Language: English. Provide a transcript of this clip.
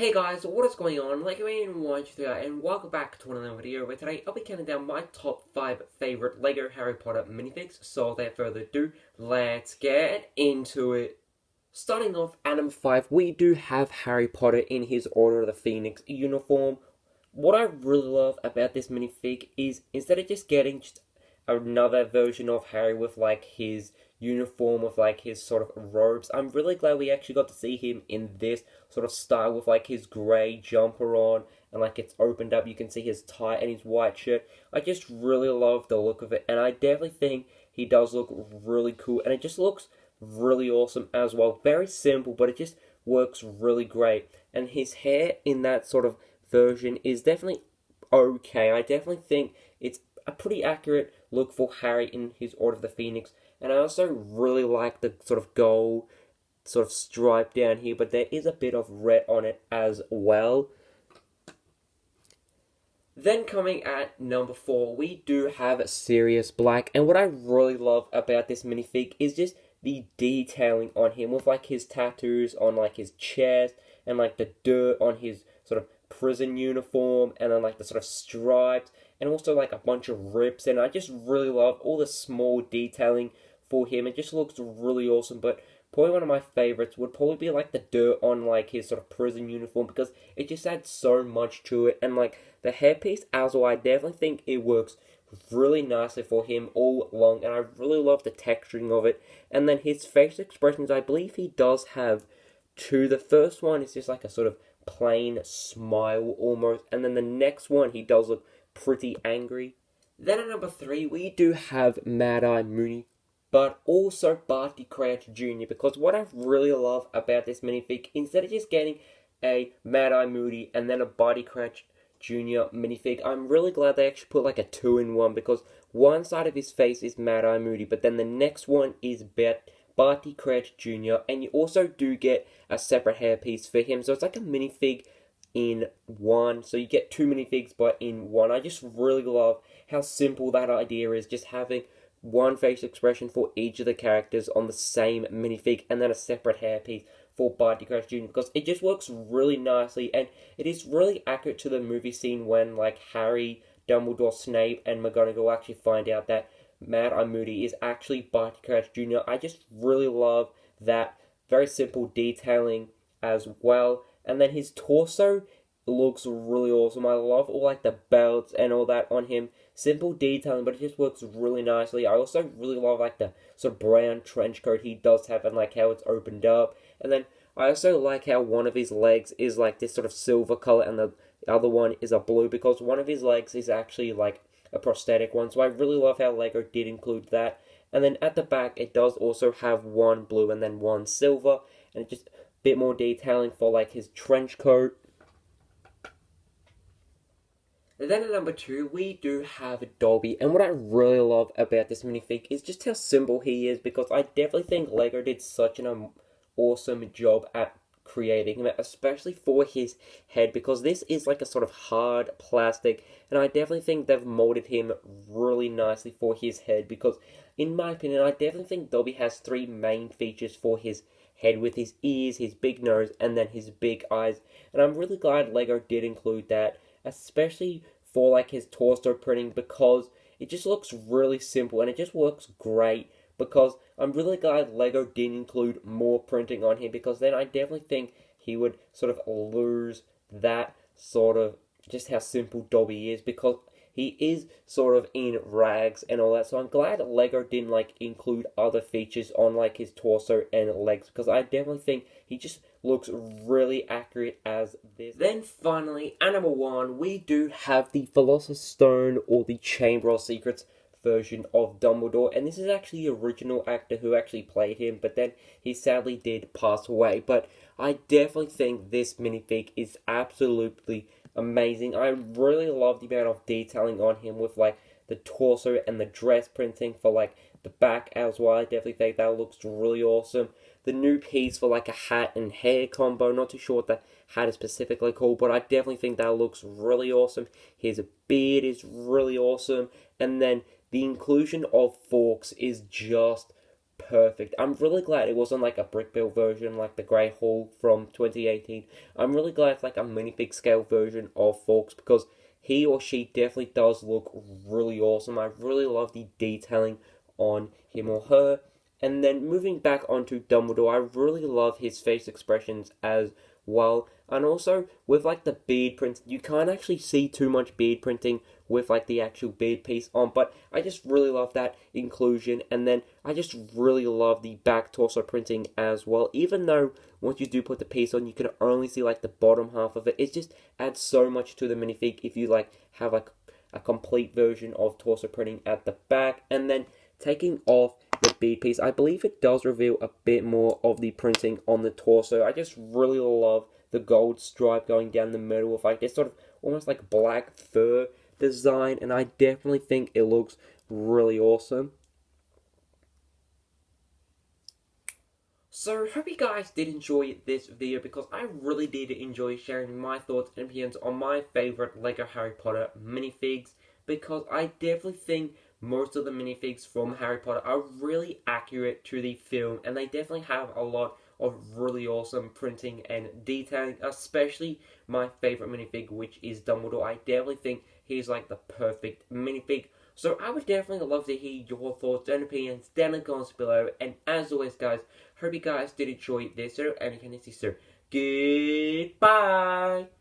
Hey guys, what is going on? Like and welcome back to another video where today I'll be counting down my top 5 favourite LEGO Harry Potter minifigs. So without further ado, let's get into it. Starting off at number 5, we do have Harry Potter in his Order of the Phoenix uniform. What I really love about this minifig is instead of just getting just another version of Harry with like his uniform with like his sort of robes, I'm really glad we actually got to see him in this sort of style with like his grey jumper on and like it's opened up. You can see his tie and his white shirt. I just really love the look of it, and I definitely think he does look really cool, and it just looks really awesome as well. Very simple, but it just works really great. And his hair in that sort of version is definitely okay. I definitely think it's a pretty accurate look for Harry in his Order of the Phoenix. And I also really like the sort of gold sort of stripe down here, but there is a bit of red on it as well. Then coming at number 4, we do have Sirius Black, and what I really love about this minifig is just the detailing on him with like his tattoos on like his chest and like the dirt on his sort of prison uniform and then like the sort of stripes and also like a bunch of rips, and I just really love all the small detailing for him. It just looks really awesome, but probably one of my favorites would probably be like the dirt on like his sort of prison uniform because it just adds so much to it, and like the hairpiece as well, I definitely think it works really nicely for him all along, and I really love the texturing of it. And then his face expressions, I believe he does have two. The first one is just like a sort of plain smile almost, and then the next one he does look pretty angry. Then at number 3 we do have Mad Eye Moody, but also Barty Crouch Jr. because what I really love about this minifig, instead of just getting a Mad Eye Moody and then a Barty Crouch Jr. minifig, I'm really glad they actually put like a 2-in-1 because one side of his face is Mad Eye Moody, but then the next one is Barty Crouch Jr. and you also do get a separate hairpiece for him, so it's like a minifig in one. So you get 2 minifigs but in one. I just really love how simple that idea is, just having one face expression for each of the characters on the same minifig and then a separate hairpiece for Barty Crouch Jr. because it just works really nicely, and it is really accurate to the movie scene when like Harry, Dumbledore, Snape, and McGonagall actually find out that Mad Eye Moody is actually Barty Crouch Jr. I just really love that very simple detailing as well. And then his torso looks really awesome. I love all like the belts and all that on him. Simple detailing, but it just works really nicely. I also really love like the sort of brown trench coat he does have and like how it's opened up. And then I also like how one of his legs is like this sort of silver color and the other one is a blue because one of his legs is actually like a prosthetic one. So I really love how LEGO did include that. And then at the back it does also have one blue and then one silver, and it just a bit more detailing for like his trench coat. Then at number 2, we do have Dobby, and what I really love about this minifig is just how simple he is, because I definitely think LEGO did such an awesome job at creating him, especially for his head, because this is like a sort of hard plastic, and I definitely think they've molded him really nicely for his head, because in my opinion, I definitely think Dobby has 3 main features for his head, with his ears, his big nose, and then his big eyes, and I'm really glad LEGO did include that, especially for like his torso printing, because it just looks really simple and it just works great, because I'm really glad LEGO did include more printing on him, because then I definitely think he would sort of lose that sort of just how simple Dobby is, because he is sort of in rags and all that. So I'm glad LEGO didn't like include other features on like his torso and legs, because I definitely think he just looks really accurate as this. Then finally, at number 1, we do have the Philosopher's Stone or the Chamber of Secrets version of Dumbledore, and this is actually the original actor who actually played him, but then he sadly did pass away. But I definitely think this minifig is absolutely amazing. I really love the amount of detailing on him with like the torso and the dress printing for like the back as well. I definitely think that looks really awesome. The new piece for like a hat and hair combo, not too sure what the hat is specifically called, but I definitely think that looks really awesome. His beard is really awesome, and then the inclusion of Forks is just perfect. I'm really glad it wasn't like a brick build version like the Grey Hall from 2018. I'm really glad it's like a minifig scale version of Fawkes because he or she definitely does look really awesome. I really love the detailing on him or her. And then moving back onto Dumbledore, I really love his face expressions as well. And also with like the beard print, you can't actually see too much beard printing with like the actual beard piece on, but I just really love that inclusion. And then I just really love the back torso printing as well. Even though once you do put the piece on, you can only see like the bottom half of it. It just adds so much to the minifig if you like have like a complete version of torso printing at the back. And then taking off the bead piece, I believe it does reveal a bit more of the printing on the torso. I just really love the gold stripe going down the middle with like this sort of almost like black fur design, and I definitely think it looks really awesome. So, hope you guys did enjoy this video because I really did enjoy sharing my thoughts and opinions on my favourite LEGO Harry Potter minifigs, because I definitely think most of the minifigs from Harry Potter are really accurate to the film, and they definitely have a lot of really awesome printing and detailing, especially my favourite minifig, which is Dumbledore. I definitely think he's like the perfect minifig. So I would definitely love to hear your thoughts and opinions down in the comments below. And as always, guys, hope you guys did enjoy this video, and you can see so. Goodbye!